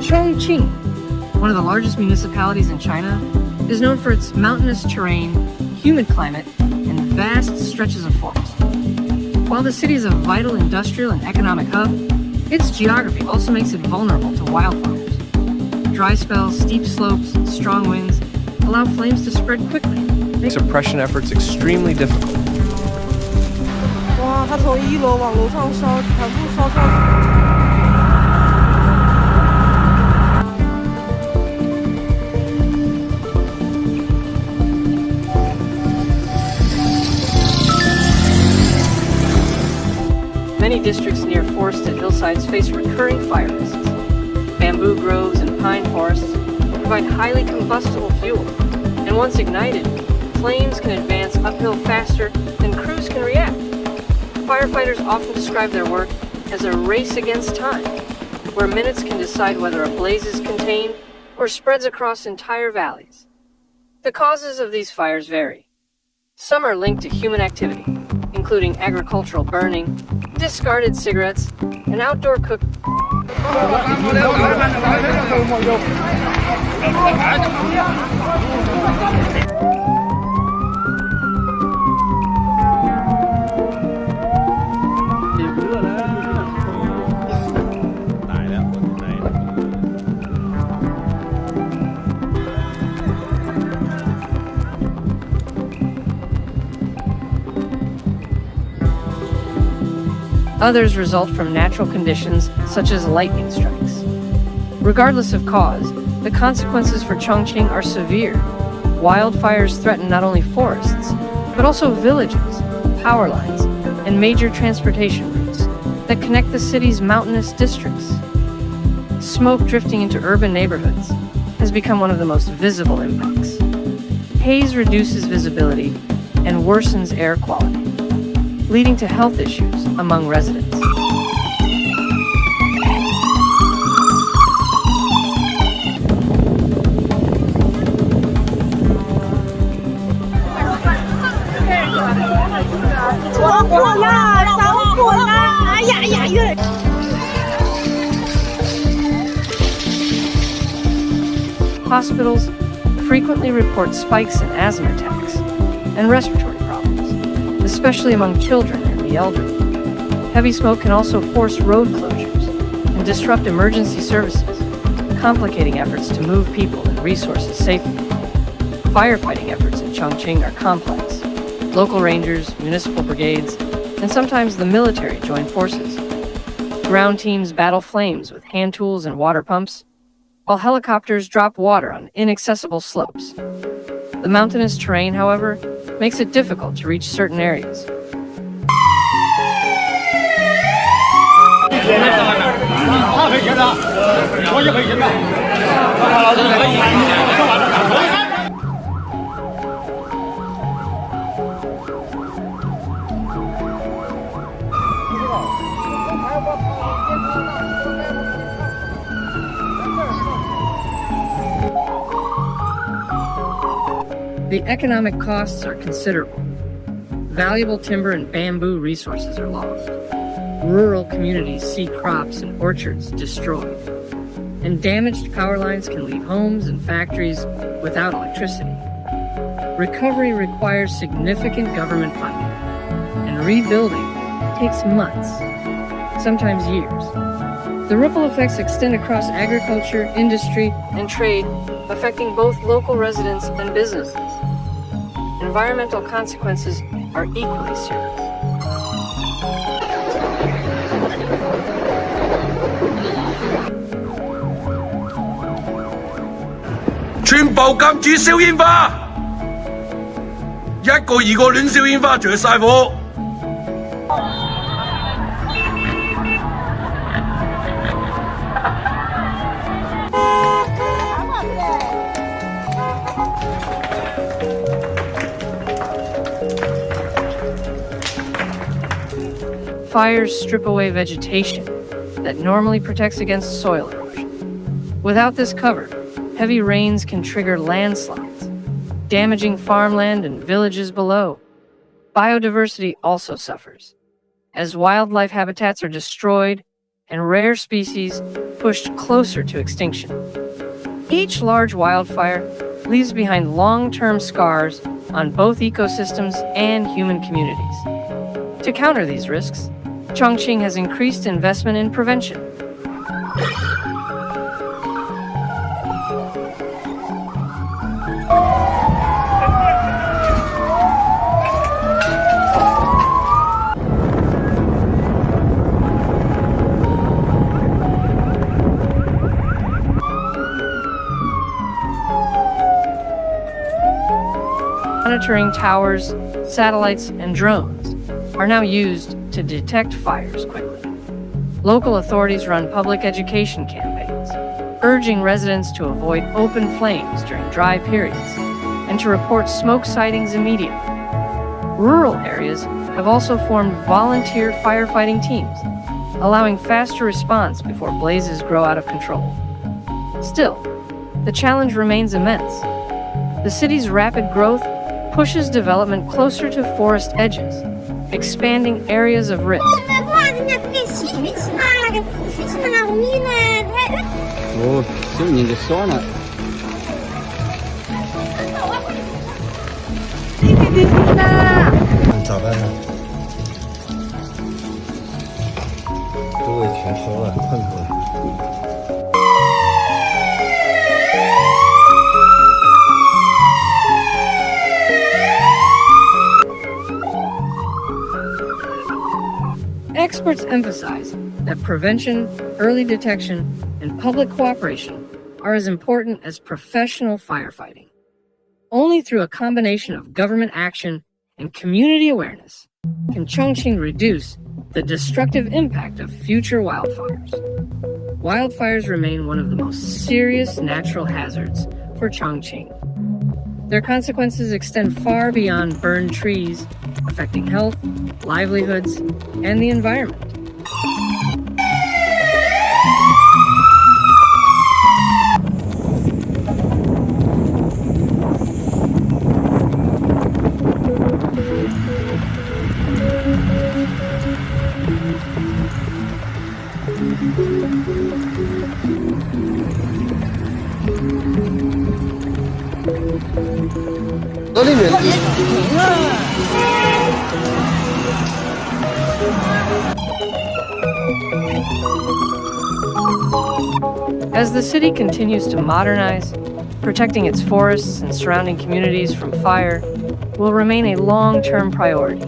Chongqing, one of the largest municipalities in China, is known for its mountainous terrain, humid climate, and vast stretches of forest. While the city is a vital industrial and economic hub, its geography also makes it vulnerable to wildfires. Dry spells, steep slopes, and strong winds allow flames to spread quickly. Suppression efforts extremely difficult. Many districts near forested hillsides face recurring fire risks. Bamboo groves and pine forests provide highly combustible fuel, and once ignited, flames can advance uphill faster than crews can react. Firefighters often describe their work as a race against time, where minutes can decide whether a blaze is contained or spreads across entire valleys. The causes of these fires vary. Some are linked to human activity, including agricultural burning, discarded cigarettes, and outdoor cooking. Others result from natural conditions such as lightning strikes. Regardless of cause, the consequences for Chongqing are severe. Wildfires threaten not only forests, but also villages, power lines, and major transportation routes that connect the city's mountainous districts. Smoke drifting into urban neighborhoods has become one of the most visible impacts. Haze reduces visibility and worsens air quality, leading to health issues among residents. Hospitals frequently report spikes in asthma attacks and respiratory problems, especially among children and the elderly. Heavy smoke can also force road closures and disrupt emergency services, complicating efforts to move people and resources safely. Firefighting efforts in Chongqing are complex. Local rangers, municipal brigades, and sometimes the military join forces. Ground teams battle flames with hand tools and water pumps, while helicopters drop water on inaccessible slopes. The mountainous terrain, however, makes it difficult to reach certain areas. The economic costs are considerable. Valuable timber and bamboo resources are lost. Rural communities see crops and orchards destroyed. And damaged power lines can leave homes and factories without electricity. Recovery requires significant government funding, and rebuilding takes months, sometimes years. The ripple effects extend across agriculture, industry, and trade, affecting both local residents and businesses. Environmental consequences are equally serious. 全部禁止燒煙花，一個二個亂燒煙花，着晒火。Fires strip away vegetation that normally protects against soil erosion. Without this cover, heavy rains can trigger landslides, damaging farmland and villages below. Biodiversity also suffers, as wildlife habitats are destroyed and rare species pushed closer to extinction. Each large wildfire leaves behind long-term scars on both ecosystems and human communities. To counter these risks, Chongqing has increased investment in prevention. Monitoring towers, satellites, and drones are now used to detect fires quickly. Local authorities run public education campaigns, urging residents to avoid open flames during dry periods and to report smoke sightings immediately. Rural areas have also formed volunteer firefighting teams, allowing faster response before blazes grow out of control. Still, the challenge remains immense. The city's rapid growth pushes development closer to forest edges, expanding areas of risk. 哦，就你的说呢。咋办呢？周围全烧了，困死了。 Experts emphasize that prevention, early detection, and public cooperation are as important as professional firefighting. Only through a combination of government action and community awareness can Chongqing reduce the destructive impact of future wildfires. Wildfires remain one of the most serious natural hazards for Chongqing. Their consequences extend far beyond burned trees, affecting health, livelihoods, and the environment. As the city continues to modernize, protecting its forests and surrounding communities from fire will remain a long-term priority.